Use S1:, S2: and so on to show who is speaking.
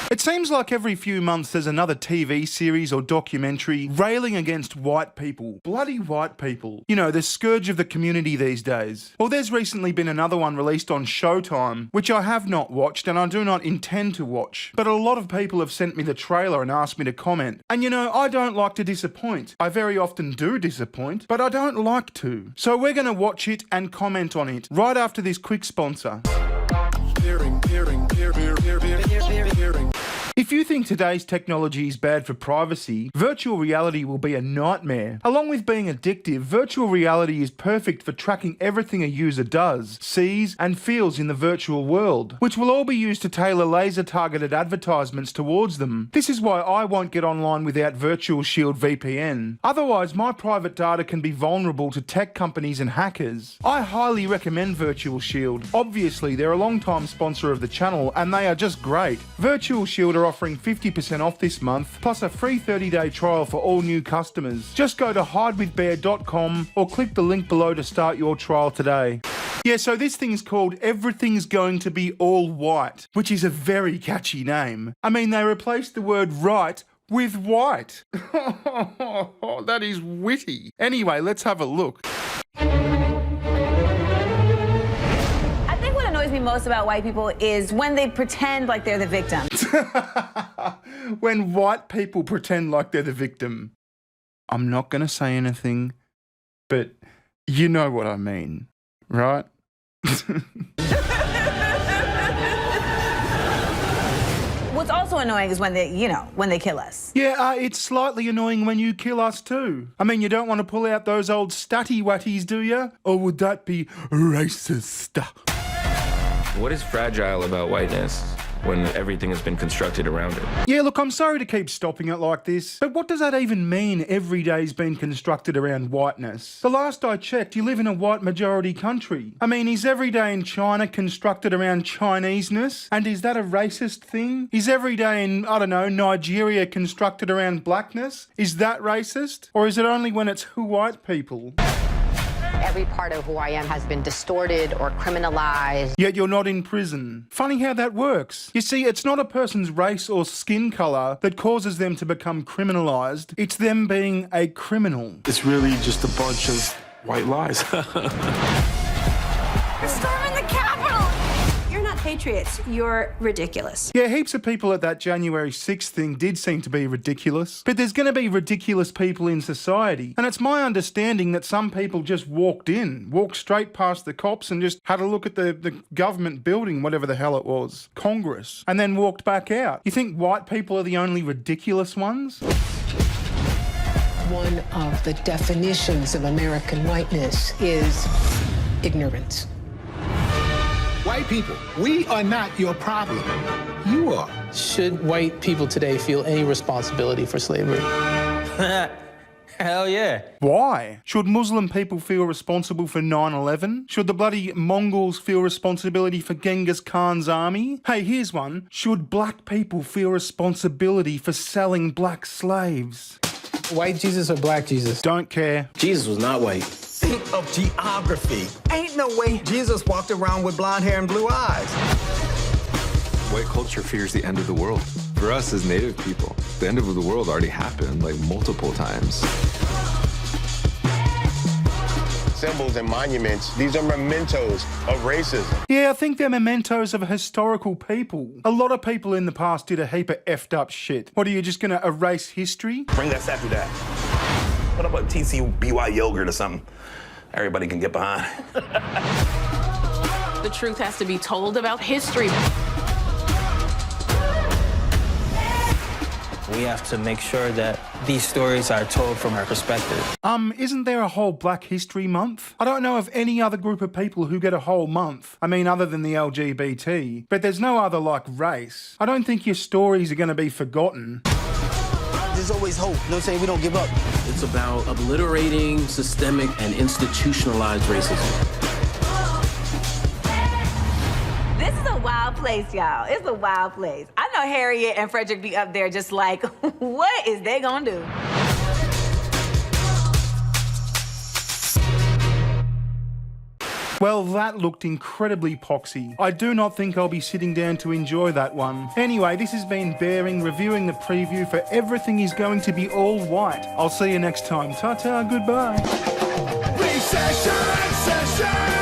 S1: It seems like every few months there's another TV series or documentary railing against white people. Bloody white people. You know, the scourge of the community these days. Well, there's recently been another one released on SHOWTIME, which I have not watched and I do not intend to watch. But a lot of people have sent me the trailer and asked me to comment. And you know, I don't like to disappoint. I very often do disappoint, but I don't like to. So we're going to watch it and comment on it right after this quick sponsor. If you think today's technology is bad for privacy, virtual reality will be a nightmare. Along with being addictive, virtual reality is perfect for tracking everything a user does, sees, and feels in the virtual world, which will all be used to tailor laser-targeted advertisements towards them. This is why I won't get online without VirtualShield VPN. Otherwise, my private data can be vulnerable to tech companies and hackers. I highly recommend VirtualShield. Obviously, they're a long-time sponsor of the channel, and they are just great. VirtualShield are offering 50% off this month, plus a free 30-day trial for all new customers. Just go to hidewithbear.com or click the link below to start your trial today. Yeah, so this thing's called Everything's Going to Be All White, which is a very catchy name. I mean, they replaced the word right with white. That is witty. Anyway, let's have a look.
S2: What annoys me most about white people is when they pretend like they're the victim.
S1: When white people pretend like they're the victim. I'm not going to say anything, but you know what I mean, right?
S2: What's also annoying is when they, when they kill us.
S1: Yeah, it's slightly annoying when you kill us too. I mean, you don't want to pull out those old statty-watties, do you? Or would that be racist?
S3: What is fragile about whiteness when everything has been constructed around it?
S1: Yeah, look, I'm sorry to keep stopping it like this, but what does that even mean, every day's been constructed around whiteness? The last I checked, you live in a white majority country. I mean, is every day in China constructed around Chineseness? And is that a racist thing? Is every day in, I don't know, Nigeria constructed around blackness? Is that racist? Or is it only when it's white people?
S4: Every part of who I am has been distorted or criminalized.
S1: Yet you're not in prison. Funny how that works. You see, it's not a person's race or skin colour that causes them to become criminalised. It's them being a criminal.
S5: It's really just a bunch of white lies.
S2: We're storming the Capitol!
S6: You're not patriots. You're ridiculous.
S1: Yeah, heaps of people at that January 6th thing did seem to be ridiculous. But there's going to be ridiculous people in society. And it's my understanding that some people just walked straight past the cops and just had a look at the government building, whatever the hell it was, Congress, and then walked back out. You think white people are the only ridiculous ones?
S7: One of the definitions of American whiteness is ignorance.
S8: White people, we are not your problem. You are.
S9: Should white people today feel any responsibility for slavery?
S10: Hell yeah.
S1: Why? Should Muslim people feel responsible for 9/11? Should the bloody Mongols feel responsibility for Genghis Khan's army? Hey, here's one. Should black people feel responsibility for selling black slaves?
S9: White Jesus or black Jesus?
S1: Don't care.
S10: Jesus was not white.
S11: Think of geography. Ain't no way Jesus walked around with blonde hair and blue eyes.
S5: White culture fears the end of the world. For us as Native people, the end of the world already happened, like, multiple times.
S12: Symbols and monuments, these are mementos of racism.
S1: Yeah, I think they're mementos of historical people. A lot of people in the past did a heap of effed up shit. What, are you just gonna erase history?
S13: Bring that statue down. Put up a TCBY yogurt or something. Everybody can get behind.
S14: The truth has to be told about history.
S10: We have to make sure that these stories are told from our perspective.
S1: Isn't there a whole Black History Month? I don't know of any other group of people who get a whole month. I mean, other than the LGBT. But there's no other, like, race. I don't think your stories are going to be forgotten.
S10: There's always hope. You know what I'm saying? We don't give up.
S15: It's about obliterating systemic and institutionalized racism.
S2: This is a wild place, y'all. It's a wild place. I know Harriet and Frederick be up there just like, what is they gonna do?
S1: Well, that looked incredibly poxy. I do not think I'll be sitting down to enjoy that one. Anyway, this has been Bearing, reviewing the preview for Everything Is Going to Be All White. I'll see you next time. Ta-ta, goodbye.
S16: Recession, session.